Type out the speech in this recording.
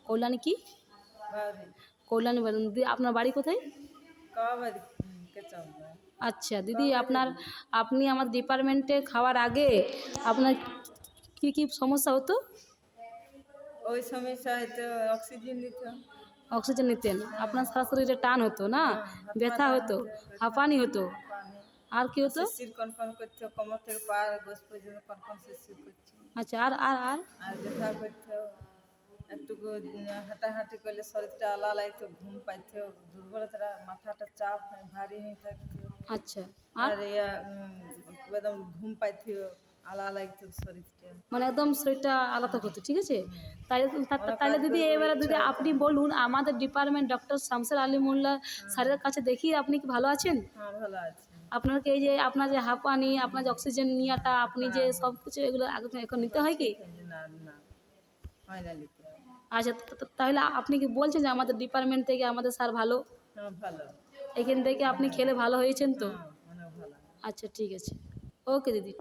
কল্যাণী কি? কল্যাণী বাড়ি। দিদি আপনার বাড়ি কোথায়? আচ্ছা দিদি, আপনি আমার ডিপার্টমেন্টে খাওয়ার আগে আপনার কি কি সমস্যা হতো? ওই সমস্যা হয়তো অক্সিজেন দিত। অক্সিজেন নিতেন, আপনার সারা শরীরে টান হতো না, ব্যথা হতো, হাঁপানি হতো, আর কি হতো? শিরশির কনকন করতো, কোমর থেকে পা গোস পর্যন্ত কনকন শিরশির করছে। আচ্ছা, আর আর আর আর ব্যথা করতো, একটুকু হাঁটাহাঁটি করলে শরীরটা আলা লাগতো, ঘুম পাইতো, দুর্বলতা, মাথাটা চাপ ভারী হয়ে থাকতো। আচ্ছা, আর একদম ঘুম পাইতো, আলা লাগতো শরীরটা, মানে একদম শরীরটা আলাদা হতো। ঠিক আছে, অনেক তাহলে কাজ দিদি করবো এবারে ইচ্ছা দিদি হতো। আপনি বলুন, আমাদের ডিপার্টমেন্ট ডক্টর শামসুল আলী মোল্লা স্যারের কাছে দেখি আপনি কি ভালো আছেন? হ্যাঁ, ভালো আছে। আপনাকে এই যে আপনার যে হাঁপানি, আপনার যে অক্সিজেন নেওয়াটা, আপনি যে সব কিছু এগুলো এখন নিতে হয় কি? না না, হয় না নিতে হয়। আচ্ছা, তাহলে আপনি কি বলছেন যে আমাদের ডিপার্টমেন্ট থেকে আমাদের স্যার ভালো? হ্যাঁ, ভালো। এখান থেকে আপনি খেলে ভালো হয়েছেন তো? হ্যাঁ, অনেক ভালো। আচ্ছা ঠিক আছে, ওকে দিদি।